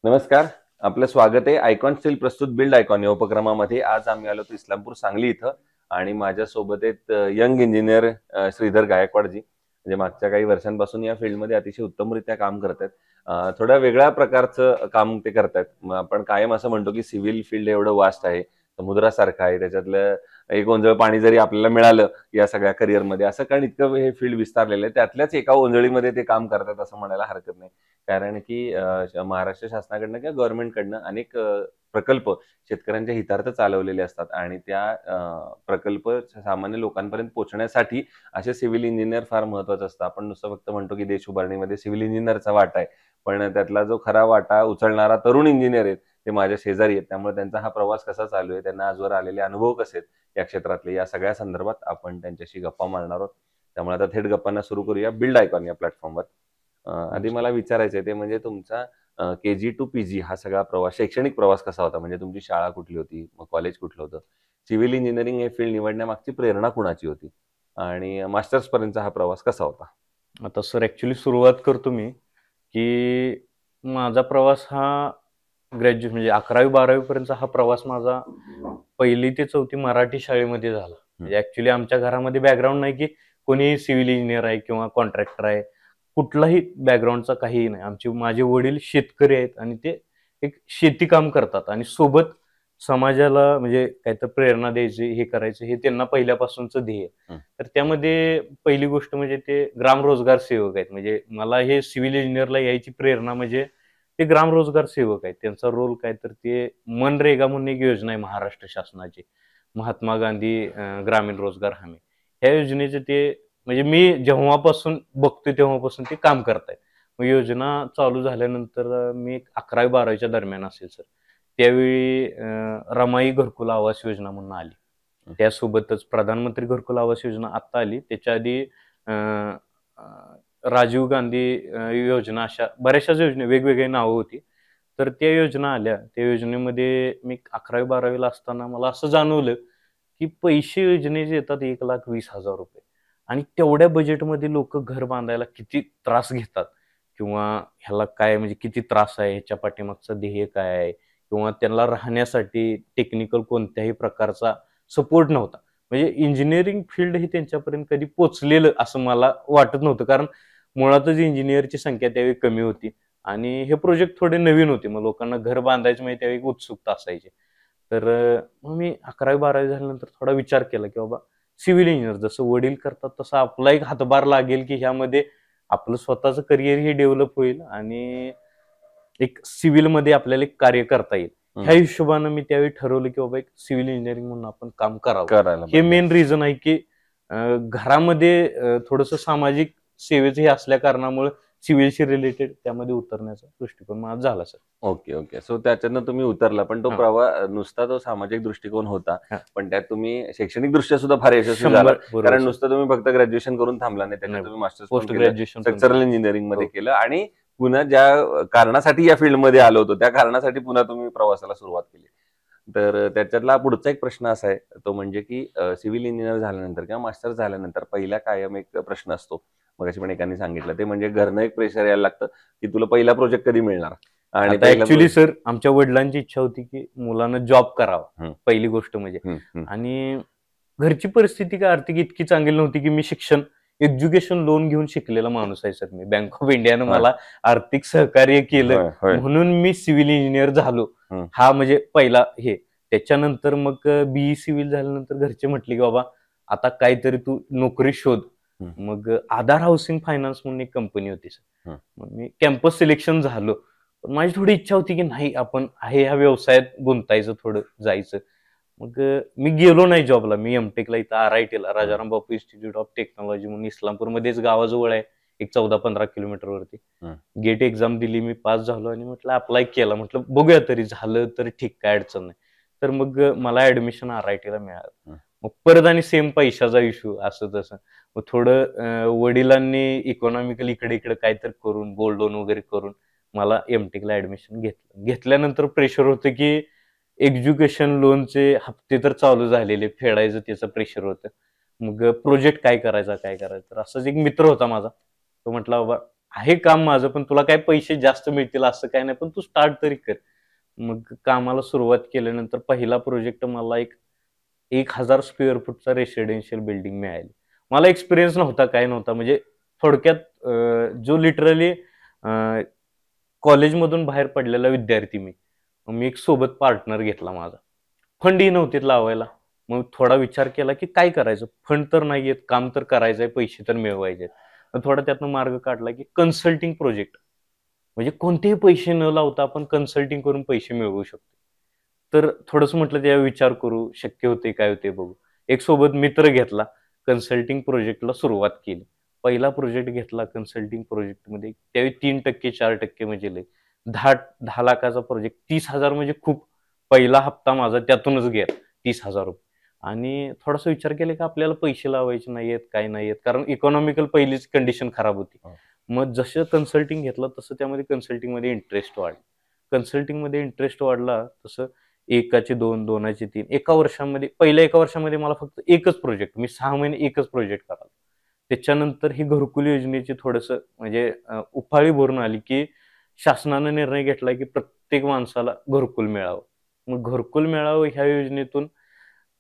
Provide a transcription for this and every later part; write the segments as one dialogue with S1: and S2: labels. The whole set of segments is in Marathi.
S1: नमस्कार. आपलं स्वागत आहे आयकॉन स्टील प्रस्तुत बिल्ड आयकॉन या उपक्रमामध्ये. आज आम्ही आलो इस्लामपूर सांगली इथं आणि माझ्यासोबत आहेत यंग इंजिनियर श्रीधर गायकवाडजी. म्हणजे मागच्या काही वर्षांपासून या फील्डमध्ये अतिशय उत्तमरित्या काम करत आहेत. थोड्या वेगळ्या प्रकारचं काम ते करतायत. आपण कायम असं म्हणतो की सिव्हिल फील्ड एवढं वास्ट आहे, समुद्रासारखं आहे, त्याच्यातलं एक ओंजळ पाणी जरी आपल्याला मिळालं या सगळ्या करिअरमध्ये, असं कारण इतकं हे फील्ड विस्तारलेलं आहे. त्यातल्याच एका ओंजळीमध्ये ते काम करतात असं म्हणायला हरकत नाही. कारण की महाराष्ट्र शासनाकडनं किंवा गव्हर्नमेंटकडनं अनेक प्रकल्प शेतकऱ्यांच्या हितार्थ चालवलेले असतात आणि त्या प्रकल्प सामान्य लोकांपर्यंत पोहोचण्यासाठी असे सिव्हिल इंजिनियर फार महत्वाचं असतं. आपण नुसतं फक्त म्हणतो की देश उभारणीमध्ये सिव्हिल इंजिनियरचा वाटा आहे, पण त्यातला जो खरा वाटा उचलणारा तरुण इंजिनियर आहेत ते माझ्या शेजारी आहेत. त्यामुळे त्यांचा हा प्रवास कसा चालू आहे, त्यांना आजवर आलेले अनुभव कसे आहेत या क्षेत्रातले, या सगळ्या संदर्भात आपण त्यांच्याशी गप्पा मारणार आहोत. त्यामुळे आता थेट गप्पांना सुरू करूया बिल्ड आयकॉन या प्लॅटफॉर्मवर. आधी मला विचारायचंय ते म्हणजे तुमचा KG टू PG हा सगळा प्रवास, शैक्षणिक प्रवास कसा होता? म्हणजे तुमची शाळा कुठली होती, मग कॉलेज कुठलं होतं, सिव्हिल इंजिनिअरिंग हे फील्ड निवडण्यामागची प्रेरणा कुणाची होती आणि मास्टर्स पर्यंतचा हा प्रवास कसा होता?
S2: आता सर ॲक्च्युली सुरुवात करतो मी, की माझा प्रवास हा म्हणजे 11वी-12वी पर्यंतचा हा प्रवास माझा 1ली ते 4थी मराठी शाळेमध्ये झाला. म्हणजे ॲक्च्युली आमच्या घरामध्ये बॅकग्राऊंड नाही, की कोणी सिव्हिल इंजिनियर आहे किंवा कॉन्ट्रॅक्टर आहे. कुठलाही बॅकग्राऊंडचा काहीही नाही. माझे वडील शेतकरी आहेत आणि ते एक शेती काम करतात आणि सोबत समाजाला म्हणजे काहीतरी प्रेरणा द्यायची, हे करायचं, हे त्यांना पहिल्यापासूनचं ध्येय. तर त्यामध्ये पहिली गोष्ट म्हणजे ते ग्रामरोजगार सेवक आहेत. म्हणजे मला हे सिव्हिल इंजिनिअरला यायची प्रेरणा म्हणजे ते ग्रामरोजगार सेवक आहेत. त्यांचा रोल काय तर ते मनरेगा म्हणून एक योजना आहे महाराष्ट्र शासनाची. महात्मा गांधी ग्रामीण रोजगार हमी. ह्या योजनेचे ते म्हणजे मी जेव्हापासून बघतोय तेव्हापासून ते काम करतायत. मग योजना चालू झाल्यानंतर मी 11वी-12वीच्या दरम्यान असेल सर. त्यावेळी रमाई घरकुल आवास योजना म्हणून आली. त्यासोबतच प्रधानमंत्री घरकुल आवास योजना आत्ता आली. त्याच्या आधी अ, अ, राजीव गांधी योजना, अशा बऱ्याचशाच योजना, वेगवेगळी नावं होती. तर त्या योजना आल्या. त्या योजनेमध्ये मी 11वी-12वीला असताना मला असं जाणवलं, की पैसे योजनेचे येतात ₹1,20,000 आणि तेवढ्या बजेटमध्ये लोकं घर बांधायला किती त्रास घेतात किंवा ह्याला काय म्हणजे किती त्रास आहे, ह्याच्या पाठीमागचं ध्येय काय आहे किंवा त्यांना राहण्यासाठी टेक्निकल कोणत्याही प्रकारचा सपोर्ट नव्हता. म्हणजे इंजिनिअरिंग फील्ड हे त्यांच्यापर्यंत कधी पोहोचलेलं असं मला वाटत नव्हतं. कारण मुळातच इंजिनिअरची संख्या त्यावेळी कमी होती आणि हे प्रोजेक्ट थोडे नवीन होते. मग लोकांना घर बांधायचं म्हणजे त्यावेळी एक उत्सुकता असायची. तर मग मी 11वी-12वी झाल्यानंतर थोडा विचार केला, की बाबा सिव्हिल इंजिनिअर जसं वडील करतात तसा आपला एक हातभार लागेल, की ह्यामध्ये आपलं स्वतःचं करिअरही डेव्हलप होईल आणि एक सिव्हिलमध्ये आपल्याला एक कार्य करता येईल. ह्या हिशोबानं मी त्यावेळी ठरवलं, की बाबा एक सिव्हिल इंजिनिअरिंग म्हणून आपण काम करावं.
S1: करायला
S2: हे
S1: पाहिजे.
S2: मेन रिझन आहे, की घरामध्ये थोडंसं सामाजिक सेवेचं हे असल्या कारणामुळे सिव्हिलशी रिलेटेड त्यामध्ये उतरण्याचा दृष्टिकोन माझा झाला सर.
S1: ओके. सो त्याच्यातनं तुम्ही उतरला, पण तो नुसता तो सामाजिक दृष्टिकोन होता,
S2: हां.
S1: पण त्यात तुम्ही शैक्षणिक दृष्ट्या सुद्धा फार यशस्वी झाला.
S2: 100 बरोबर
S1: कारण
S2: सर.
S1: नुसतं तुम्ही फक्त ग्रॅज्युएशन करून थांबला नाही, त्याच्यात
S2: नाही,
S1: तुम्ही मास्टर्स पण
S2: पोस्ट
S1: केलं,
S2: ग्रॅज्युएशन पण
S1: स्ट्रक्चरल
S2: केलं.
S1: इंजिनिअरिंग मध्ये
S2: हो.
S1: केलं आणि पुन्हा ज्या कारणासाठी या फील्डमध्ये आलो होतो त्या कारणासाठी पुन्हा तुम्ही प्रवासाला सुरुवात केली. तर त्याच्यातला पुढचा एक प्रश्न असा आहे, तो म्हणजे की सिव्हिल इंजिनियर झाल्यानंतर किंवा मास्टर्स झाल्यानंतर पहिला कायम एक प्रश्न असतो, मगाशी पण एकाने सांगितलं, ते म्हणजे घरनं एक प्रेशर यायला लागतं की तुला पहिला प्रोजेक्ट कधी मिळणार आणि
S2: आता
S1: पहिला
S2: ऍक्च्युली सर आमच्या वडिलांची इच्छा होती, की मुलानं जॉब करावा,
S1: हं,
S2: पहिली गोष्ट म्हणजे.
S1: हं, हं.
S2: आणि घरची परिस्थिती काय आर्थिक इतकी चांगली नव्हती, की मी एज्युकेशन लोन घेऊन शिकलेला माणूस आहे सर मी. बँक ऑफ इंडियानं
S1: होय,
S2: मला आर्थिक सहकार्य केलं
S1: होय.
S2: म्हणून मी सिव्हिल इंजिनियर झालो.
S1: हं,
S2: हा म्हणजे पहिला हे. त्याच्यानंतर मग BE सिव्हिल झाल्यानंतर घरचे म्हटले, की "बाबा आता काहीतरी तू नोकरी शोध."
S1: हं,
S2: मग आधार हाऊसिंग फायनान्स म्हणून एक कंपनी होती सर.
S1: हं.
S2: मग मी कॅम्पस सिलेक्शन झालो. पण माझी थोडी इच्छा होती, की नाही आपण आहे ह्या व्यवसायात गुंतायचं, थोडं जायचं. मग मी गेलो नाही जॉबला. मी एम-टेकला इथं RITला Rajaram Bapu institute of technology म्हणून इस्लामपूरमध्येच गावाजवळ आहे. एक 14-15 किलोमीटरवरती.
S1: हं.
S2: गेट एक्झाम दिली. मी पास झालो आणि म्हटलं अप्लाय केला. म्हटलं बघूया तरी झालं तर ठीक, काय अडचण नाही. तर मग मला ॲडमिशन RITला मिळालं.
S1: हं.
S2: मग परत आणि सेम पैशाचा इश्यू असं तसं. मग थोडं वडिलांनी इकॉनॉमिकली इकडे-इकडे काहीतरी करून गोल्ड लोन वगैरे करून मला एम-टेकला ॲडमिशन घेतलं. घेतल्यानंतर प्रेशर होतं, की एज्युकेशन लोनचे हप्ते तर चालू झालेले, फेडायचं त्याचं प्रेशर होतं. मग प्रोजेक्ट काय करायचा? तर असाच एक मित्र होता माझा. तो म्हटला, "बाबा आहे काम माझं, पण तुला काय पैसे जास्त मिळतील असं काय नाही, पण तू स्टार्ट तरी कर. मग कामाला सुरुवात केल्यानंतर पहिला प्रोजेक्ट मला एक 1000 स्क्वेअर फूटचा रेसिडेन्शियल बिल्डिंग मिळाली. मला एक्सपिरियन्स नव्हता, काय नव्हता. म्हणजे थोडक्यात जो लिटरली कॉलेजमधून बाहेर पडलेला विद्यार्थी मी. मग मी एक सोबत पार्टनर घेतला माझा. फंडही नव्हते लावायला. मग थोडा विचार केला, की काय करायचं? फंड तर नाहीयेत, काम तर करायचंय, पैसे तर मिळवायचेत. मग थोडा त्यातनं मार्ग काढला, की कन्सल्टिंग प्रोजेक्ट. म्हणजे कोणतेही पैसे न लावता आपण कन्सल्टिंग करून पैसे मिळवू शकतो. तर थोडंसं म्हटलं त्यावर विचार करू, शक्य होते काय होते बघू. एक सोबत मित्र घेतला, कन्सल्टिंग प्रोजेक्टला सुरुवात केली. पहिला प्रोजेक्ट घेतला कन्सल्टिंग प्रोजेक्टमध्ये. त्यावेळी 3% 4% म्हणजे लय. 10 लाखाचा प्रोजेक्ट 30,000 म्हणजे खूप. पहिला हप्ता माझा त्यातूनच गेला ₹30,000. आणि थोडासा विचार केला की आपल्याला पैसे लावायचे नाहीयेत, काय नाहीयेत. कारण इकॉनॉमिकल पहिलीच कंडिशन खराब होती.
S1: हो.
S2: मग जसं कन्सल्टिंग घेतलं तसं त्यामध्ये कन्सल्टिंगमध्ये इंटरेस्ट वाढला. कन्सल्टिंगमध्ये इंटरेस्ट वाढला तसं 1चे 2, 2चे 3. पहिल्या एका वर्षामध्ये मला फक्त एकच प्रोजेक्ट. मी 6 महिने एकच प्रोजेक्ट करालो. त्याच्यानंतर ही घरकुल योजनेची थोडंसं म्हणजे उफाळी भरून आली, की शासनानं निर्णय घेतला, की प्रत्येक माणसाला घरकुल मिळावं. मग घरकुल मिळावं ह्या योजनेतून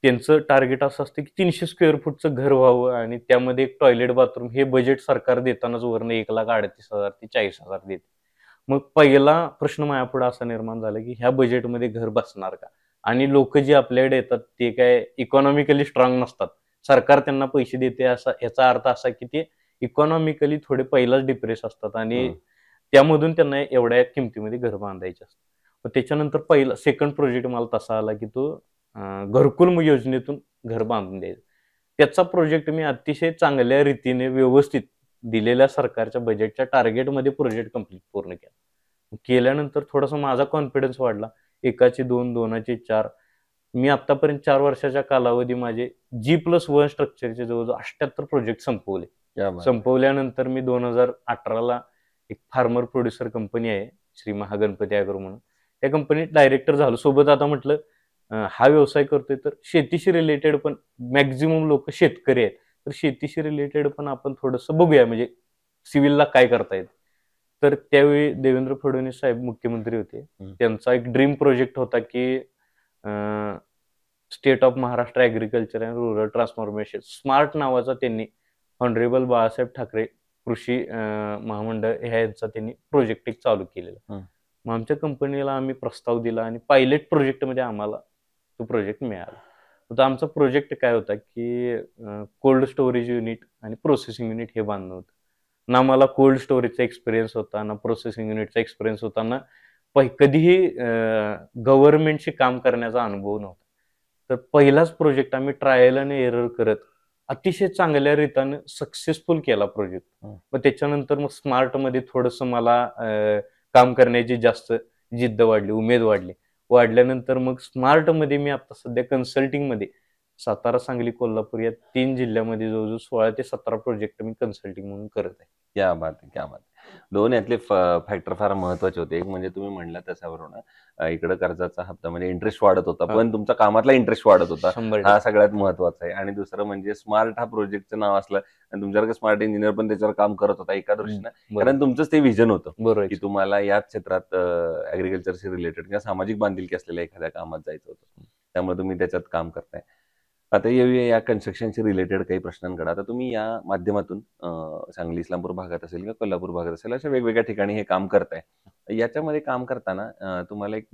S2: त्यांचं टार्गेट असं असतं, की 300 स्क्वेअर फूटचं घर व्हावं आणि त्यामध्ये एक टॉयलेट, बाथरूम हे बजेट सरकार देतानाच वरनं 1,38,000 ते 40,000 देते. मग पहिला प्रश्न माझ्यापुढे असा निर्माण झाला, की ह्या बजेटमध्ये घर बसणार का? आणि लोकं जे आपल्याकडे येतात ते काय इकॉनॉमिकली स्ट्रॉंग नसतात. सरकार त्यांना पैसे देते असा याचा अर्थ असा, की ते इकॉनॉमिकली थोडे पहिलाच डिप्रेस असतात आणि
S1: हं.
S2: त्यामधून त्यांना एवढ्या किमतीमध्ये घर बांधायचे असतात. मग त्याच्यानंतर पहिला सेकंड प्रोजेक्ट मला तसा आला, की तो घरकुल योजनेतून घर बांधून द्यायचं. त्याचा प्रोजेक्ट मी अतिशय चांगल्या रीतीने व्यवस्थित दिलेल्या सरकारच्या बजेटच्या टार्गेटमध्ये प्रोजेक्ट पूर्ण केला. केल्यानंतर थोडासा माझा कॉन्फिडन्स वाढला. 1चे 2, 2चे 4. मी आत्तापर्यंत 4 वर्षाच्या कालावधी माझे G+1 स्ट्रक्चरचे जवळ-जवळ 78 प्रोजेक्ट संपवले.
S1: क्या बात है!
S2: संपवल्यानंतर मी 2018ला एक फार्मर प्रोड्युसर कंपनी आहे, श्री महागणपती ॲग्रो म्हणून. त्या कंपनीत डायरेक्टर झालो. सोबत आता म्हटलं हा व्यवसाय करतोय तर शेतीशी रिलेटेड पण मॅक्सिमम लोकं शेतकरी आहेत. तर शेतीशी रिलेटेड पण आपण थोडंसं बघूया म्हणजे सिव्हिलला काय करता येतं. तर त्यावेळी देवेंद्र फडणवीस साहेब मुख्यमंत्री होते.
S1: हं.
S2: त्यांचा एक ड्रीम प्रोजेक्ट होता, की state of Maharashtra agriculture and rural transformation smart नावाचा त्यांनी हॉनरेबल बाळासाहेब ठाकरे कृषी महामंडळ ह्यांचा त्यांनी प्रोजेक्ट एक चालू केलेला.
S1: हं.
S2: मग आमच्या कंपनीला आम्ही प्रस्ताव दिला आणि पायलट प्रोजेक्टमध्ये आम्हाला तो प्रोजेक्ट मिळाला. तर आमचा प्रोजेक्ट काय होता, की कोल्ड स्टोरेज युनिट आणि प्रोसेसिंग युनिट हे बांधणं होतं. ना मला कोल्ड स्टोरेजचा एक्सपिरियन्स होता, ना प्रोसेसिंग युनिटचा एक्सपिरियन्स होता, ना कधीही गव्हर्नमेंटशी काम करण्याचा अनुभव नव्हता. तर पहिलाच प्रोजेक्ट आम्ही ट्रायल आणि एरर करत अतिशय चांगल्या रीतीने सक्सेसफुल केला प्रोजेक्ट.
S1: हं.
S2: मग त्याच्यानंतर मग स्मार्टमध्ये थोडंसं मला काम करण्याची जास्त जिद्द वाढली, उमेद वाढली. वाढल्यानंतर मग स्मार्टमध्ये मी आता सध्या कन्सल्टिंगमध्ये सातारा, सांगली, कोल्हापूर या 3 जिल्ह्यामध्ये जवळ-जवळ 16 ते 17 प्रोजेक्ट मी कन्सल्टिंग म्हणून करत आहे.
S1: क्या बात है! क्या बात है! 2 यातले फॅक्टर फार महत्त्वाचे होते. एक म्हणजे तुम्ही म्हणलात त्याच्यावरून इकडं कर्जाचा हप्ता म्हणजे इंटरेस्ट वाढत होता,
S2: हां.
S1: पण तुमचा कामातला इंटरेस्ट वाढत होता.
S2: 100%
S1: हा सगळ्यात महत्त्वाचा आहे. आणि दुसरं म्हणजे स्मार्ट हा प्रोजेक्टचं नाव असलं आणि तुमच्यासारखा स्मार्ट इंजिनिअर पण त्याच्यावर काम करत होता एका दृष्टीनं.
S2: बरोबर.
S1: कारण तुमचंच ते व्हिजन होतं,
S2: बरोबर
S1: की
S2: आहे.
S1: तुम्हाला याच क्षेत्रात ॲग्रीकल्चरशी रिलेटेड किंवा सामाजिक बांधिलकी असलेल्या एखाद्या कामात जायचं होतं. त्यामुळे तुम्ही त्याच्यात काम करताय. आता येऊया या कन्स्ट्रक्शनशी रिलेटेड काही प्रश्नांकडे. आता तुम्ही या माध्यमातून सांगली, इस्लामपूर भागात असेल किंवा कोल्हापूर भागात असेल अशा वेगवेगळ्या ठिकाणी हे काम करताय. याच्यामध्ये काम करताना तुम्हाला एक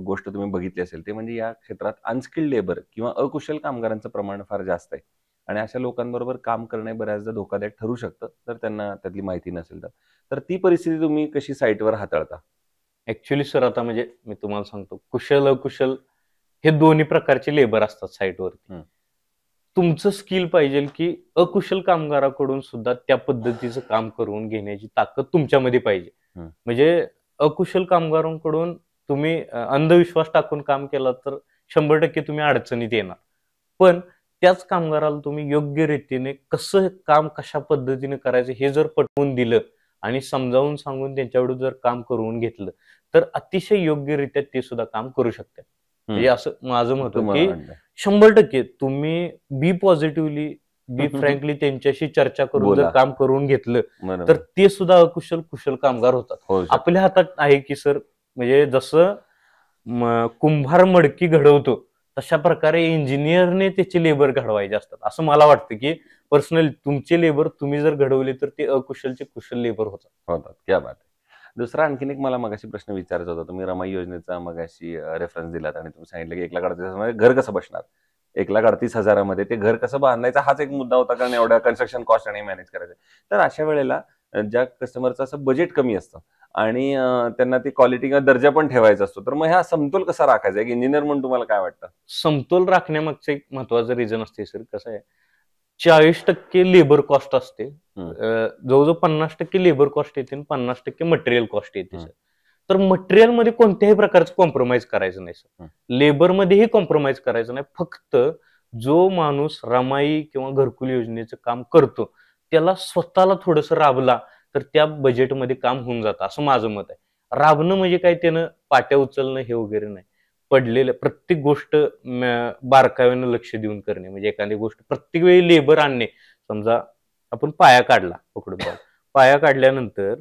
S1: गोष्ट तुम्ही बघितली असेल ते म्हणजे या क्षेत्रात अनस्किल्ड लेबर किंवा अकुशल कामगारांचं प्रमाण फार जास्त आहे आणि अशा लोकांबरोबर काम करणे बऱ्याचदा धोकादायक ठरू शकतं जर त्यांना त्यातली माहिती नसेल तर. तर ती परिस्थिती तुम्ही कशी साईटवर हाताळता?
S2: ॲक्चुअली सर आता म्हणजे मी तुम्हाला सांगतो, कुशल, अकुशल हे दोन्ही प्रकारचे लेबर असतात साइटवरती.
S1: हं.
S2: तुमचं स्किल पाहिजे, की अकुशल कामगाराकडून सुद्धा त्या पद्धतीचं काम करून घेण्याची ताकद तुमच्यामध्ये पाहिजे.
S1: हं.
S2: म्हणजे अकुशल कामगारांकडून तुम्ही अंधविश्वास टाकून काम केलं तर 100% तुम्ही अडचणीत येणार. पण त्याच कामगाराला तुम्ही योग्य रीतीने कसं काम कशा पद्धतीने करायचं हे जर पटवून दिलं आणि समजावून सांगून त्यांच्याकडून जर काम करून घेतलं, तर अतिशय योग्यरित्या ते सुद्धा काम करू शकतात. म्हणजे
S1: हं.
S2: असं माझं मत आहे,
S1: तुम्हाला
S2: की
S1: वाटतं.
S2: 100% तुम्ही बी पॉझिटिव्हली बी फ्रँकली त्यांच्याशी चर्चा करून जर
S1: बोला.
S2: काम करून घेतलं तर
S1: बरोबर.
S2: ते सुद्धा कुशल कामगार होतात.
S1: होऊ शकतं.
S2: आपल्या हातात आहे की सर, म्हणजे जसं कुंभार मडकी घडवतो तशा प्रकारे इंजिनियरने त्याचे लेबर घडवायचे असतात, असं मला वाटतं की पर्सनली तुमचे लेबर तुम्ही जर घडवले तर ते अकुशलचे कुशल लेबर
S1: होतात. क्या बात आहे. दुसरा आणखीन एक मला मगाशी प्रश्न विचारायचा होता. तुम्ही रमाई योजनेचा मगाशी रेफरन्स दिलात आणि तुम्ही सांगितलं की 1,38,000 घर कसं बसणार? 1,38,000 मध्ये ते घर कसं बांधायचं हाच एक मुद्दा होता, कारण एवढ्या कन्स्ट्रक्शन कॉस्ट आणि मॅनेज करायचं. तर अशा वेळेला ज्या कस्टमरचं असं बजेट कमी असतं आणि त्यांना ती क्वालिटी किंवा दर्जा पण ठेवायचा असतो, तर मग हा समतोल कसा राखायचा? एक इंजिनियर म्हणून तुम्हाला काय वाटतं?
S2: समतोल राखण्यामागचं एक महत्वाचं रिझन असते सर. कसं आहे, 40% लेबर कॉस्ट असते, जवळजवळ 50% लेबर कॉस्ट येते आणि 50% मटेरियल कॉस्ट येते सर. तर मटेरियल मध्ये कोणत्याही प्रकारचं कॉम्प्रोमाइज करायचं नाही सर. लेबर मध्येही कॉम्प्रोमाइज करायचं नाही. फक्त जो माणूस रमाई किंवा घरकुल योजनेचं काम करतो त्याला स्वतःला थोडंसं राबला तर त्या बजेटमध्ये काम होऊन जातं, असं माझं मत आहे. राबणं म्हणजे काय, त्यानं पाट्या उचलणं हे वगैरे नाही. पडलेलं प्रत्येक गोष्ट बारकाव्यानं लक्ष देऊन करणे, म्हणजे एखादी गोष्ट प्रत्येक वेळी लेबर आणणे. समजा आपण पाया काढला पकडून चाल, पाया काढल्यानंतर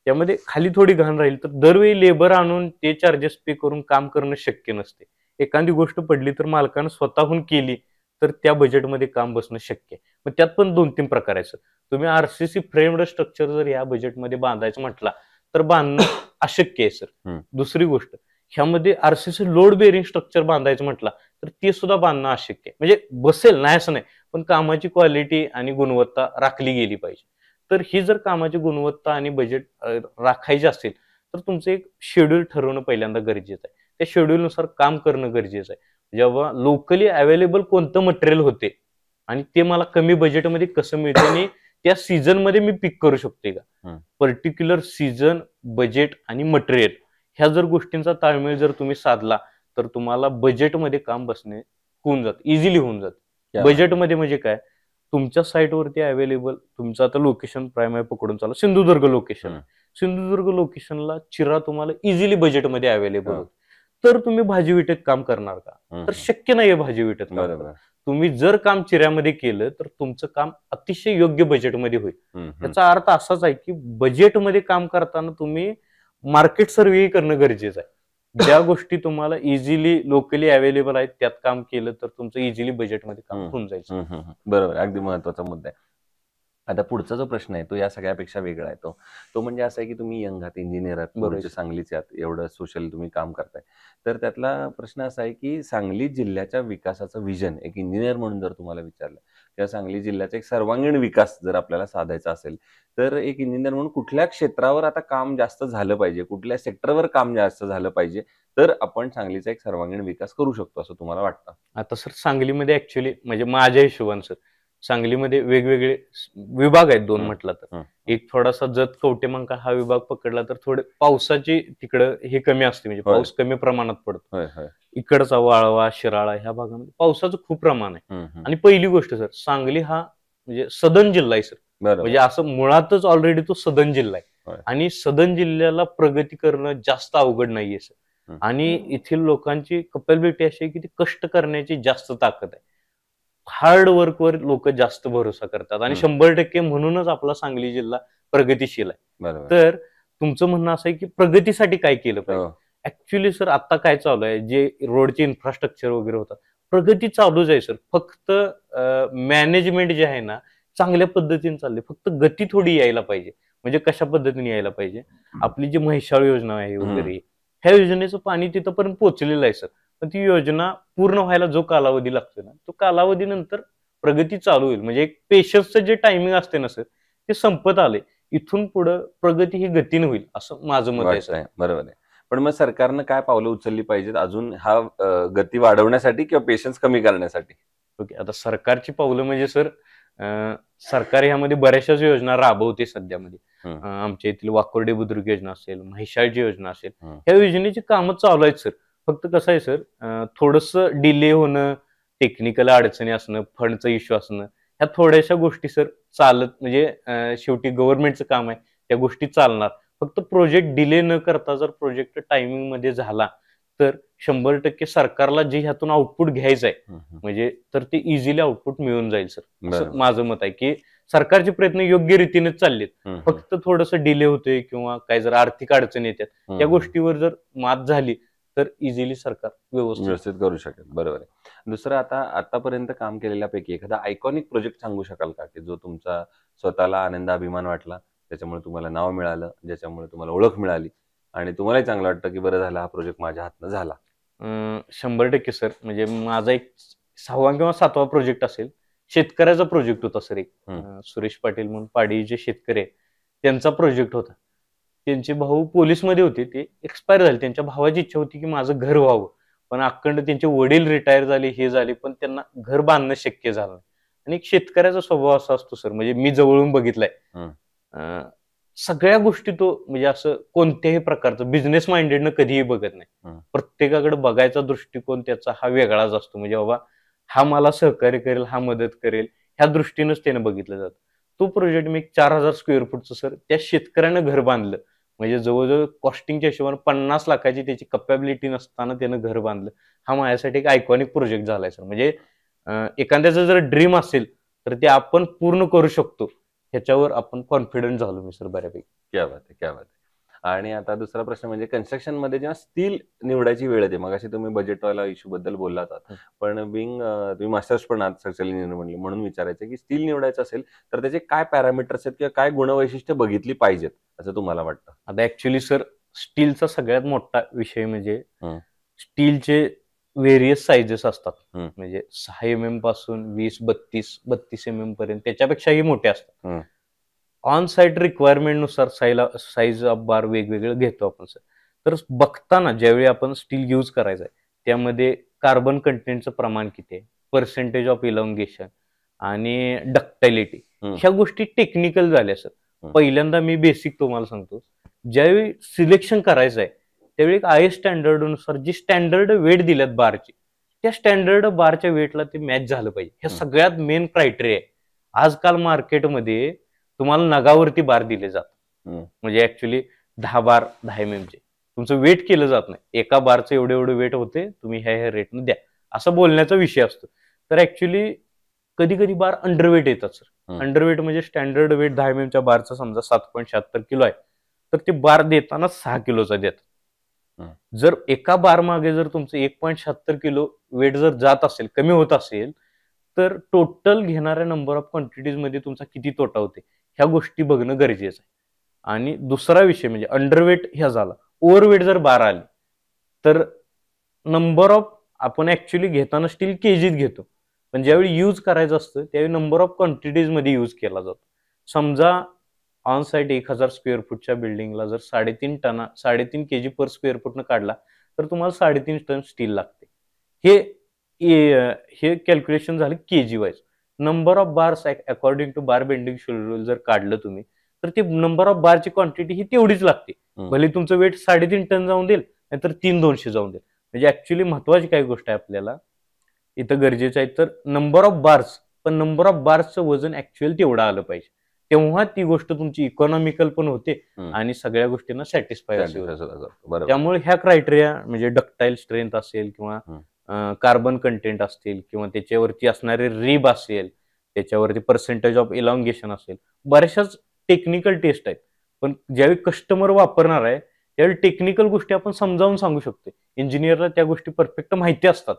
S2: त्यामध्ये खाली थोडी घाण राहील तर दरवेळी लेबर आणून ते चार्जेस पे करून काम करणं शक्य नसते. एखादी गोष्ट पडली तर मालकानं स्वतःहून केली तर त्या बजेटमध्ये काम बसणं शक्य आहे. मग त्यात पण 2-3 प्रकार आहेत सर. तुम्ही आरसीसी फ्रेम्ड स्ट्रक्चर जर या बजेटमध्ये बांधायचं म्हटला तर बांधणं अशक्य आहे सर. दुसरी गोष्ट, ह्यामध्ये आरसीसी लोड बेरिंग स्ट्रक्चर बांधायचं म्हटलं तर ते सुद्धा बांधणं अशक्य आहे. म्हणजे बसेल नाही असं नाही, पण कामाची क्वालिटी आणि गुणवत्ता राखली गेली पाहिजे. तर ही जर कामाची गुणवत्ता आणि बजेट राखायची असेल तर तुमचं एक शेड्यूल ठरवणं पहिल्यांदा गरजेचं आहे. त्या शेड्यूलनुसार काम करणं गरजेचं आहे. जेव्हा लोकली अवेलेबल कोणतं मटेरियल होते आणि ते मला कमी बजेटमध्ये कसं मिळतं आणि त्या सीझन मध्ये मी पिक करू शकते का, पर्टिक्युलर सीझन, बजेट आणि मटेरियल ह्या जर गोष्टींचा ताळमेळ जर तुम्ही साधला तर तुम्हाला बजेटमध्ये काम बसणे होऊन जातं, इझिली होऊन जातं. बजेटमध्ये म्हणजे काय, तुमच्या साईटवरती अवेलेबल तुमचं आता लोकेशन प्राईम आहे पकडून चालू, सिंधुदुर्ग लोकेशन. सिंधुदुर्ग लोकेशनला चिरा तुम्हाला इझिली बजेटमध्ये अवेलेबल होतो. तर तुम्ही भाजी विटेत काम करणार का? तर शक्य नाहीये भाजी विटेत काम करणं. तुम्ही जर काम चिऱ्यामध्ये केलं तर तुमचं काम अतिशय योग्य बजेटमध्ये होईल. याचा अर्थ असाच आहे की बजेटमध्ये काम करताना तुम्ही मार्केट सर्व्हे करणं गरजेचं आहे. ज्या गोष्टी तुम्हाला इझिली लोकली अवेलेबल आहेत त्यात काम केलं तर तुमचं इझिली बजेटमध्ये काम होऊन जायचं.
S1: बरोबर, अगदी महत्वाचा मुद्दा आहे. आता पुढचा जो प्रश्न आहे तो या सगळ्यापेक्षा वेगळा आहे. तो म्हणजे असा आहे की तुम्ही यंग आहात, इंजिनियर आहात, मूळचे सांगलीचे आहात, एवढं सोशल तुम्ही काम करताय. तर त्यातला प्रश्न असा आहे की सांगली जिल्ह्याच्या विकासाचं विजन एक इंजिनियर म्हणून जर तुम्हाला विचारलं किंवा सांगली जिल्ह्याचा एक सर्वांगीण विकास जर आपल्याला साधायचा असेल तर एक इंजिनियर म्हणून कुठल्या क्षेत्रावर आता काम जास्त झालं पाहिजे, कुठल्या सेक्टरवर काम जास्त झालं पाहिजे तर आपण सांगलीचा एक सर्वांगीण विकास करू शकतो असं तुम्हाला वाटतं?
S2: आता सर सांगलीमध्ये ऍक्च्युली म्हणजे माझ्या हिशोबाने सर सांगलीमध्ये वेगवेगळे विभाग आहेत 2 म्हटलं तर. एक थोडासा जत कवटेमंका हा विभाग पकडला तर थोडे पावसाची तिकडं हे कमी असते, म्हणजे पाऊस कमी प्रमाणात पडतो. इकडचा वाळवा, शिराळा ह्या भागामध्ये पावसाचं खूप प्रमाण आहे. आणि पहिली गोष्ट सर, सांगली हा म्हणजे सदन जिल्हा आहे सर. म्हणजे असं मुळातच ऑलरेडी तो सदन जिल्हा आहे आणि सदन जिल्ह्याला प्रगती करणं जास्त अवघड नाहीये सर. आणि येथील लोकांची कपॅबिलिटी अशी आहे की ती कष्ट करण्याची जास्त ताकद आहे. हार्ड वर्कवर लोक जास्त भरोसा करतात आणि 100% म्हणूनच आपला सांगली जिल्हा प्रगतीशील आहे. तर तुमचं म्हणणं असं आहे की प्रगतीसाठी काय केलं पाहिजे. ऍक्च्युली सर आता काय चालू आहे, जे रोडचे इन्फ्रास्ट्रक्चर वगैरे होतात, प्रगती चालूच आहे सर. फक्त मॅनेजमेंट जे आहे ना चांगल्या पद्धतीने चालले, फक्त गती थोडी यायला पाहिजे. म्हणजे कशा पद्धतीने यायला पाहिजे, आपली जी म्हैसाळ योजना आहे वगैरे ह्या योजनेचं पाणी तिथपर्यंत पोहोचलेलं आहे सर. पण ती योजना पूर्ण व्हायला जो कालावधी लागतो ना तो कालावधी नंतर प्रगती चालू होईल. म्हणजे एक पेशन्सचं जे टायमिंग असते ना सर ते संपत आले. इथून पुढे प्रगती ही गतीने होईल असं माझं मत आहे सर.
S1: बरोबर आहे. पण मग सरकारनं काय पावलं उचलली पाहिजेत अजून हा गती वाढवण्यासाठी किंवा पेशन्स कमी करण्यासाठी?
S2: ओके, आता सरकारची पावलं म्हणजे सर सरकार ह्यामध्ये बऱ्याचशाच योजना राबवते सध्यामध्ये. आमच्या येथील वाकोर्डे बुद्रुक योजना असेल, म्हैसाळची योजना असेल, ह्या योजनेची कामं चालू आहेत सर. फक्त कसं आहे सर, थोडंसं डिले होणं, टेक्निकल अडचणी असणं, फंडचा इश्यू असणं, ह्या थोड्याशा गोष्टी सर चालत म्हणजे शेवटी गव्हर्नमेंटचं काम आहे, त्या गोष्टी चालणार. फक्त प्रोजेक्ट डिले न करता जर प्रोजेक्ट टायमिंग मध्ये झाला तर 100% सरकारला जे ह्यातून आउटपुट घ्यायचं आहे
S1: हम्म.
S2: म्हणजे तर ते इझिली आउटपुट मिळून जाईल सर, असं
S1: बरोबर.
S2: माझं मत आहे की सरकारचे प्रयत्न योग्य रीतीनेच चाललेत.
S1: हम्म.
S2: फक्त थोडंसं डिले होतोय किंवा काय जर आर्थिक अडचणी येतात त्या
S1: हम्म.
S2: गोष्टीवर जर मात झाली तर इझिली सरकार
S1: व्यवस्थित करू शकेल. बरोबर आहे. दुसरं, आतापर्यंत काम केलेल्यापैकी एखादा आयकॉनिक प्रोजेक्ट सांगू शकाल का, की जो तुमचा स्वतःला आनंद अभिमान वाटला, त्याच्यामुळे तुम्हाला नाव मिळालं, ज्याच्यामुळे तुम्हाला ओळख मिळाली आणि तुम्हालाही चांगलं वाटतं की बरं झालं हा प्रोजेक्ट माझ्या हातनं झाला?
S2: 100% सर, म्हणजे माझा एक 6वा किंवा 7वा प्रोजेक्ट असेल. शेतकऱ्याचा प्रोजेक्ट होता सर एक. सुरेश पाटील म्हणून पाडी जे शेतकरी आहे त्यांचा प्रोजेक्ट होता. त्यांचे भाऊ पोलीसमध्ये होते, ते एक्सपायर झाले. त्यांच्या भावाची इच्छा होती की माझं घर व्हावं, पण अखंड त्यांचे वडील रिटायर झाले, हे झाले, पण त्यांना घर बांधणं शक्य झालं नाही. आणि एक शेतकऱ्याचा स्वभाव असा असतो सर, म्हणजे मी जवळून बघितलाय. अं, सगळ्या गोष्टी तो म्हणजे असं कोणत्याही प्रकारचं बिझनेस माइंडेडनं कधीही बघत नाही. प्रत्येकाकडे बघायचा दृष्टिकोन त्याचा हा वेगळाच असतो. म्हणजे बाबा हा मला सहकार्य करेल, हा मदत करेल, ह्या दृष्टीनंच त्याने बघितलं जातं. तो प्रोजेक्ट मी 4,000 स्क्वेअर फूटचं सर त्या शेतकऱ्यानं घर बांधलं. म्हणजे जवळजवळ कॉस्टिंगच्या हिशोबाने 50 लाखाची त्याची कपॅबिलिटी नसताना त्यानं घर बांधलं. हा माझ्यासाठी एक आयकॉनिक प्रोजेक्ट झालाय सर. म्हणजे एखाद्याचं जर ड्रीम असेल तर ते आपण पूर्ण करू शकतो, ह्याच्यावर आपण कॉन्फिडंट झालो मी सर बऱ्यापैकी.
S1: क्या बात आहे, क्या बात आहे. आणि आता दुसरा प्रश्न म्हणजे कन्स्ट्रक्शन मध्ये जेव्हा स्टील निवडायची वेळ येते, मगाशी तुम्ही बजेटवाला इश्यू बद्दल बोललात, पण तुम्ही मास्टर्स पण आहात स्ट्रक्चरल इंजिनियर म्हणले, म्हणून विचारायचं की स्टील निवडायचं असेल तर त्याचे काय पॅरामीटर्स आहेत किंवा काय गुणवैशिष्ट्य बघितली पाहिजेत असं तुम्हाला वाटतं?
S2: आता ऍक्च्युली सर स्टीलचा सगळ्यात मोठा विषय म्हणजे स्टीलचे व्हेरियस साइजेस असतात. म्हणजे 6 mm पासून 20-32 mm पर्यंत, त्याच्यापेक्षाही मोठे असतात. ऑन साईट रिक्वायरमेंट नुसार साईज ऑफ बार वेगवेगळं घेतो आपण सर. तर बघताना ज्यावेळी आपण स्टील यूज करायचं आहे त्यामध्ये कार्बन कंटेंटचं प्रमाण किती आहे, पर्सेंटेज ऑफ इलॉंगेशन आणि डक्टायलिटी, ह्या गोष्टी टेक्निकल झाल्या सर. पहिल्यांदा मी बेसिक तुम्हाला सांगतो, ज्यावेळी सिलेक्शन करायचं आहे त्यावेळी एक आय स्टँडर्ड नुसार जी स्टँडर्ड वेट दिल्यात बारची, त्या स्टँडर्ड बारच्या वेटला ते मॅच झालं पाहिजे. हे सगळ्यात मेन क्रायटेरिया आहे. आजकाल मार्केटमध्ये तुम्हाला नगावरती बार दिले जातात. म्हणजे ऍक्च्युली 10 बार 10 mm चे तुमचं वेट केलं जात नाही. एका बारचं एवढे एवढे वेट होते, तुम्ही ह्या रेटनं द्या, असं बोलण्याचा विषय असतो. तर ऍक्च्युली कधी कधी बार अंडरवेट येतात सर. अंडरवेट म्हणजे स्टँडर्ड वेट 10 mm च्या बारचा समजा 7.76 किलो आहे, तर ते बार देताना 6 किलोचा देतात. जर एका बार मागे जर तुमचं 1.76 किलो वेट जर जात असेल, कमी होत असेल, तर टोटल घेणाऱ्या नंबर ऑफ क्वांटिटीज मध्ये तुमचा किती तोटा होते ह्या गोष्टी बघणं गरजेचं आहे. आणि दुसरा विषय म्हणजे अंडरवेट ह्या झाला. ओव्हरवेट जर बार आली तर नंबर ऑफ, आपण ऍक्च्युली घेताना स्टील केजीत घेतो, पण ज्यावेळी यूज करायचं असतं त्यावेळी नंबर ऑफ क्वांटिटीज मध्ये यूज केला जातो. समजा ऑन साईट 1000 स्क्वेअर फूटच्या बिल्डिंगला जर 3.5 kg पर स्क्वेअर फूटनं काढला तर तुम्हाला 3.5 टन स्टील लागते. हे कॅल्क्युलेशन झालं kg wise. Number of bars according to bar bending schedule जर काढलं तुम्ही तर ते नंबर ऑफ बारची क्वांटिटी ही तेवढीच लागते. भले तुमचं वेट 3.5 टन जाऊन देईल नाहीतर 3,200 जाऊन देईल. म्हणजे ऍक्च्युली महत्वाची काय गोष्ट आहे आपल्याला इथं गरजेचं आहे, तर नंबर ऑफ बार्स, पण नंबर ऑफ बार्सचं वजन ऍक्च्युअल तेवढं आलं पाहिजे, तेव्हा ती गोष्ट तुमची इकॉनॉमिकल पण होते आणि सगळ्या गोष्टींना सॅटिस्फाय असेल. त्यामुळे ह्या क्रायटेरिया म्हणजे डक्टाईल स्ट्रेंथ असेल किंवा कार्बन कंटेंट असतील किंवा त्याच्यावरती असणारे रिब असेल, त्याच्यावरती पर्सेंटेज ऑफ इलॉंगेशन असेल, बऱ्याचशाच टेक्निकल टेस्ट आहेत. पण ज्यावेळी कस्टमर वापरणार आहे त्यावेळी टेक्निकल गोष्टी आपण समजावून सांगू शकतो. इंजिनियरला त्या गोष्टी परफेक्ट माहिती असतात,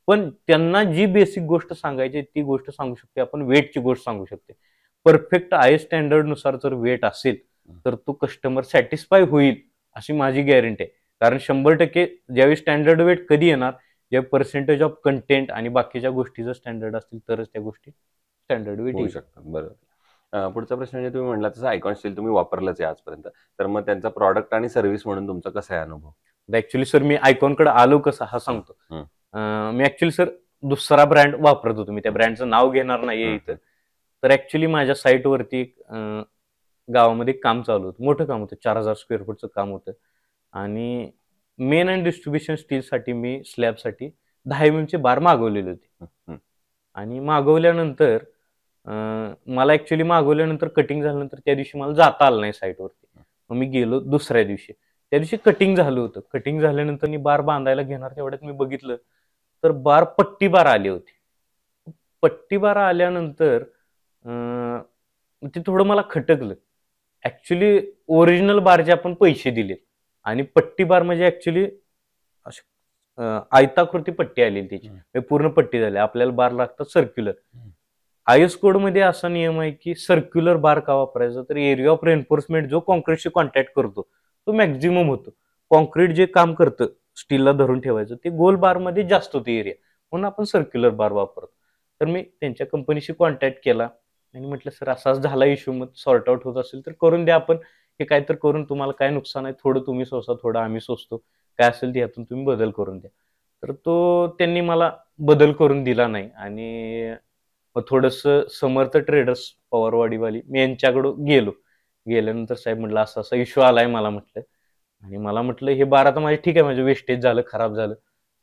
S2: पण त्यांना जी बेसिक गोष्ट सांगायची ती गोष्ट सांगू शकते आपण. वेटची गोष्ट सांगू शकते. परफेक्ट आय स्टँडर्ड नुसार जर वेट असेल तर तो कस्टमर सॅटिस्फाय होईल अशी माझी गॅरंटी आहे. कारण 100% ज्यावेळी स्टँडर्ड वेट कधी येणार, ज्यावेळी पर्सेंटेज ऑफ कंटेंट आणि बाकीच्या गोष्टी जर स्टँडर्ड असतील तरच त्या गोष्टी स्टँडर्ड वेट येऊ शकतात.
S1: बरोबर. पुढचा प्रश्न म्हणजे तुम्ही म्हणला तसं आयकॉन स्टील तुम्ही वापरलंच आहे आजपर्यंत, तर मग त्यांचा प्रॉडक्ट आणि सर्व्हिस म्हणून तुमचा कसा आहे अनुभव?
S2: ऍक्च्युली सर मी आयकॉनकडे आलो कसं हा सांगतो. मी ऍक्च्युली सर दुसरा ब्रँड वापरत होतो, मी त्या ब्रँडचं नाव घेणार नाहीये इथं. तर ऍक्च्युली माझ्या साईटवरती गावामध्ये काम चालू होतं, मोठं काम होतं, 4,000 स्क्वेअर फूटचं काम होतं. आणि मेन अँड डिस्ट्रीब्युशन स्टीलसाठी मी स्लॅबसाठी 10 mm चे बार मागवलेले होते. आणि मागवल्यानंतर मला ऍक्च्युली कटिंग झाल्यानंतर त्या दिवशी मला जाता आलं नाही साईटवरती. मग मी गेलो दुसऱ्या दिवशी. त्या दिवशी कटिंग झालं होतं. कटिंग झाल्यानंतर मी बार बांधायला घेणार तेवढ्यात मी बघितलं तर पट्टी बार आली होती. पट्टी बार आल्यानंतर ते थोडं मला खटकलं. ॲक्चुअली ओरिजिनल बारचे आपण पैसे दिलेत आणि पट्टी बार म्हणजे ॲक्चुअली अशी आयताकृती पट्टी आलेली त्याची. म्हणजे पूर्ण पट्टी झाली. आपल्याला बार लागतात सर्क्युलर. आय-एस कोडमध्ये असा नियम आहे की सर्क्युलर बार का वापरायचा, तर एरिया ऑफ रेन्फोर्समेंट जो कॉन्क्रीटशी कॉन्टॅक्ट करतो तो मॅक्झिमम होतो. कॉन्क्रीट जे काम करतं स्टीलला धरून ठेवायचं ते गोल बारमध्ये जास्त होते एरिया, म्हणून आपण सर्क्युलर बार वापरतो. तर मी त्यांच्या कंपनीशी कॉन्टॅक्ट केला आणि म्हटलं सर असाच झाला इश्यू, मग सॉर्ट आउट होत असेल तर करून द्या आपण, हे काय तर करून तुम्हाला काय नुकसान आहे थोडं तुम्ही सोसा थोडं आम्ही सोसतो, काय असेल ते यातून तुम्ही बदल करून द्या. तर त्यांनी मला बदल करून दिला नाही आणि मग थोडंसं समर्थ ट्रेडर्स पवारवाडीवाली मी यांच्याकडं गेलो. गेल्यानंतर साहेब म्हटलं असा असा इश्यू आलाय मला म्हटलं आणि मला म्हटलं हे बार आता माझे ठीक आहे माझं वेस्टेज झालं खराब झालं.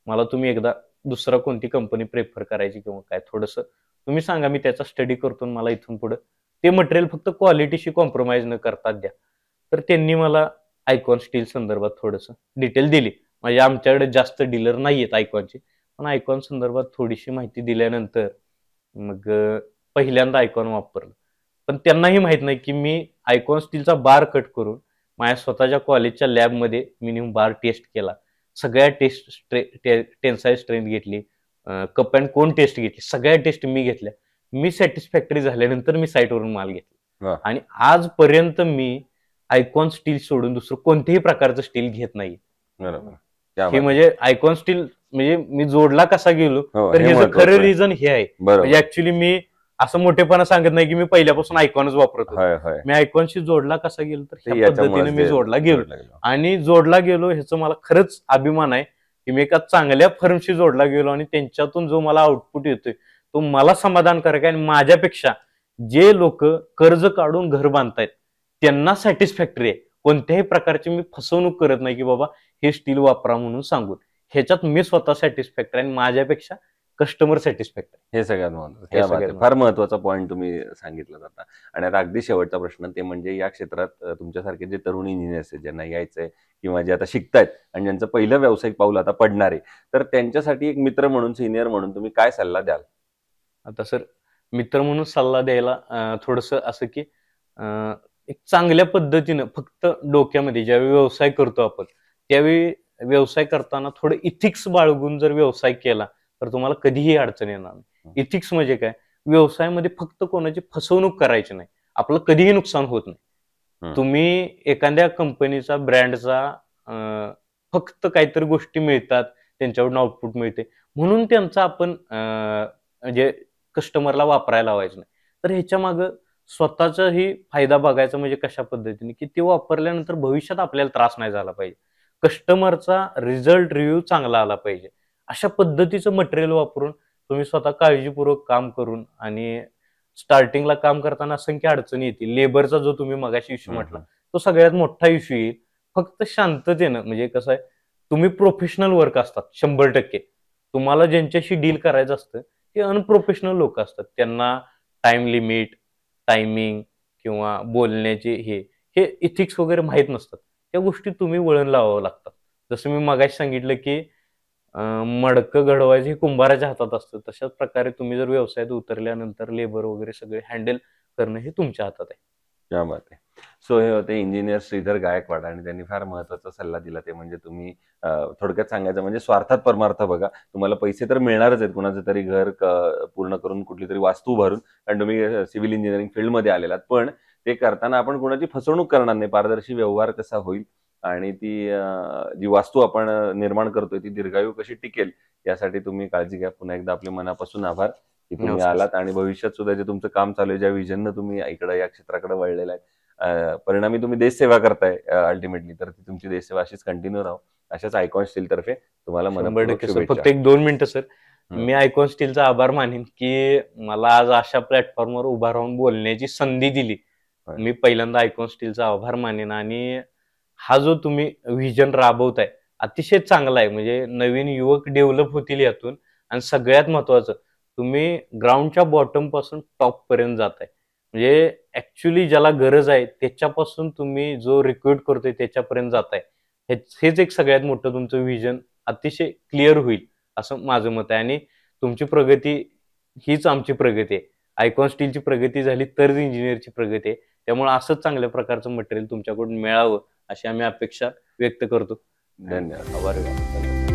S2: मला तुम्ही एकदा दुसरा कोणती कंपनी प्रेफर करायची किंवा काय थोडंसं तुम्ही सांगा, मी त्याचा स्टडी करतो आणि मला इथून पुढं ते मटेरियल फक्त क्वालिटीशी कॉम्प्रोमाइज न करता द्या. तर त्यांनी मला आयकॉन स्टील संदर्भात थोडंसं डिटेल दिली. म्हणजे आमच्याकडे जास्त डीलर नाहीयेत आयकॉनचे. पण आयकॉन संदर्भात थोडीशी माहिती दिल्यानंतर मग पहिल्यांदा आयकॉन वापरलं. पण त्यांनाही माहीत नाही की मी आयकॉन स्टीलचा बार कट करून माझ्या स्वतःच्या कॉलेजच्या लॅबमध्ये मी नेऊन बार टेस्ट केला. सगळ्या टेस्ट टेन्साईल स्ट्रेंथ घेतली. कप अँड कोन टेस्ट घेतली. सगळ्या टेस्ट मी घेतल्या. मी सॅटिस्फॅक्टरी झाल्यानंतर मी साईटवरून माल घेतला.
S1: वाह!
S2: आणि आजपर्यंत मी आयकॉन स्टील सोडून दुसरं कोणत्याही प्रकारचं स्टील घेत नाही.
S1: बरोबर. क्या
S2: हे
S1: बात है!
S2: म्हणजे आयकॉन स्टील म्हणजे मी जोडला कसा गेलो
S1: हो,
S2: तर
S1: हे
S2: ह्याचं
S1: महत्वाचं
S2: खरं
S1: आहे.
S2: रिझन हे आहे. म्हणजे
S1: बरोबर.
S2: ऍक्च्युली मी असं मोठेपणा सांगत नाही की मी पहिल्यापासून आयकॉनच वापरत होतो.
S1: होय, होय.
S2: मी आयकॉनशी जोडला कसा गेलो तर
S1: ते
S2: ह्या
S1: याच्यामुळेच
S2: पद्धतीने मी
S1: जे
S2: जोडला गेलो.
S1: जोडलं गेलं.
S2: आणि जोडला गेलो ह्याचं मला खरंच अभिमान आहे की मी एका चांगल्या फर्मशी जोडला गेलो आणि त्यांच्यातून जो मला आउटपुट येतोय तो मला समाधानकारक आहे. आणि माझ्यापेक्षा जे लोक कर्ज काढून घर बांधतायत त्यांना सॅटिस्फॅक्टरी आहे. कोणत्याही प्रकारची मी फसवणूक करत नाही की बाबा हे स्टील वापरा म्हणून सांगून. ह्याच्यात मी स्वतः सॅटिस्फॅक्टरी आणि माझ्यापेक्षा कस्टमर सॅटिस्फॅक्टरी.
S1: हे सगळ्यात महत्वाचं.
S2: हे
S1: क्या बात
S2: सगळ्यात
S1: आहे! फार महत्वाचा पॉइंट तुम्ही सांगितलात आता. आणि आता अगदी शेवटचा प्रश्न ते म्हणजे या क्षेत्रात तुमच्यासारखे जे तरुण इंजिनियर्स आहेत ज्यांना यायचंय किंवा जे आता शिकतायत आणि ज्यांचं पहिलं व्यावसायिक पाऊल आता पडणार आहे, तर त्यांच्यासाठी एक मित्र म्हणून, सीनियर म्हणून तुम्ही काय सल्ला द्याल?
S2: आता सर मित्र म्हणून सल्ला द्यायला थोडंसं असं की एक चांगल्या पद्धतीनं फक्त डोक्यामध्ये ज्यावेळी व्यवसाय करतो आपण त्यावेळी व्यवसाय करताना थोडं इथिक्स बाळगून जर व्यवसाय केला तर तुम्हाला कधीही अडचण येणार नाही. इथिक्स म्हणजे काय? व्यवसायामध्ये फक्त कोणाची फसवणूक करायची नाही. आपलं कधीही नुकसान होत नाही.
S1: हं.
S2: तुम्ही एखाद्या कंपनीचा ब्रँडचा फक्त काहीतरी गोष्टी मिळतात, त्यांच्याकडून आउटपुट मिळते म्हणून त्यांचा आपण म्हणजे कस्टमरला वापरायला लावायचं नाही. तर ह्याच्या मागं स्वतःचाही फायदा बघायचा म्हणजे कशा पद्धतीने की ते वापरल्यानंतर भविष्यात आपल्याला त्रास नाही झाला पाहिजे. कस्टमरचा रिझल्ट रिव्ह्यू चांगला आला पाहिजे. अशा पद्धतीचं मटेरियल वापरून तुम्ही स्वतः काळजीपूर्वक काम करून आणि स्टार्टिंगला काम करताना असंख्य अडचणी येतील. लेबरचा जो तुम्ही मगाशी इश्यू
S1: हं,
S2: म्हटला,
S1: हं.
S2: तो सगळ्यात मोठा इश्यू येईल. फक्त शांततेनं म्हणजे कसं आहे, तुम्ही प्रोफेशनल वर्क असतात 100%. तुम्हाला ज्यांच्याशी डील करायचं असतं, ते अनप्रोफेशनल लोकं असतात. त्यांना टाईम लिमिट, टायमिंग किंवा बोलण्याचे हे इथिक्स वगैरे माहीत नसतात. त्या गोष्टी तुम्ही वळण लावावं लागतात. जसं मी मगाशी सांगितलं, की मडकं घडवायचं हे कुंभाराच्या हातात असतं. तशाच प्रकारे तुम्ही जर व्यवसायात उतरल्यानंतर लेबर वगैरे सगळे हँडल करणं हे तुमच्या हातात आहे.
S1: क्या बात है! सो हे होते इंजिनियर श्रीधर गायकवाड आणि त्यांनी फार महत्वाचा सल्ला दिला ते म्हणजे तुम्ही थोडक्यात सांगायचं म्हणजे स्वार्थात परमार्थ बघा. तुम्हाला पैसे तर मिळणारच आहेत कुणाचं तरी घर पूर्ण करून कुठलीतरी वास्तू उभारून कारण तुम्ही सिव्हिल इंजिनिअरिंग फील्डमध्ये आलेलात. पण ते करताना आपण कुणाची फसवणूक करणार नाही. पारदर्शी व्यवहार कसा होईल आणि ती जी वास्तू आपण निर्माण करतोय ती दीर्घायू कशी टिकेल यासाठी तुम्ही काळजी घ्या. पुन्हा एकदा आपले मनापासून आभार की तुम्ही
S2: नमस्कार सर.
S1: आलात आणि भविष्यात सुद्धा जे तुमचं काम चालू आहे, ज्या व्हिजननं तुम्ही इकडं या क्षेत्राकडे वळलेला आहे, परिणामी तुम्ही देशसेवा करताय अल्टिमेटली. तर ती तुमची देशसेवा अशीच कंटिन्यू राहो. अशाच आयकॉन स्टील तर्फे तुम्हाला मनःपूर्वक
S2: 100% सर.
S1: शुभेच्छा.
S2: फक्त एक 2 मिनिटं सर.
S1: हं.
S2: मी आयकॉन स्टीलचा आभार मानेन, की मला आज अशा प्लॅटफॉर्मवर उभा राहून बोलण्याची संधी दिली.
S1: होय.
S2: मी पहिल्यांदा आयकॉन स्टीलचा आभार मानेन आणि हा जो तुम्ही व्हिजन राबवताय अतिशय चांगला आहे. म्हणजे नवीन युवक डेव्हलप होतील यातून आणि सगळ्यात महत्त्वाचं तुम्ही ग्राउंडच्या बॉटम पासून टॉप पर्यंत जाताय. म्हणजे ॲक्चुअली ज्याला गरज आहे त्याच्यापासून तुम्ही जो रिक्रूट करतोय त्याच्यापर्यंत जाताय. हेच एक सगळ्यात मोठं तुमचं विजन अतिशय क्लिअर होईल असं माझं मत आहे. आणि तुमची प्रगती हीच आमची प्रगती आहे. आयकॉन स्टीलची प्रगती झाली तरच इंजिनिअरची प्रगती आहे. त्यामुळे असंच चांगल्या प्रकारचं मटेरियल तुमच्याकडून मिळावं अशी आम्ही अपेक्षा व्यक्त करतो.
S1: धन्यवाद.
S2: आभार व्यक्त करतो.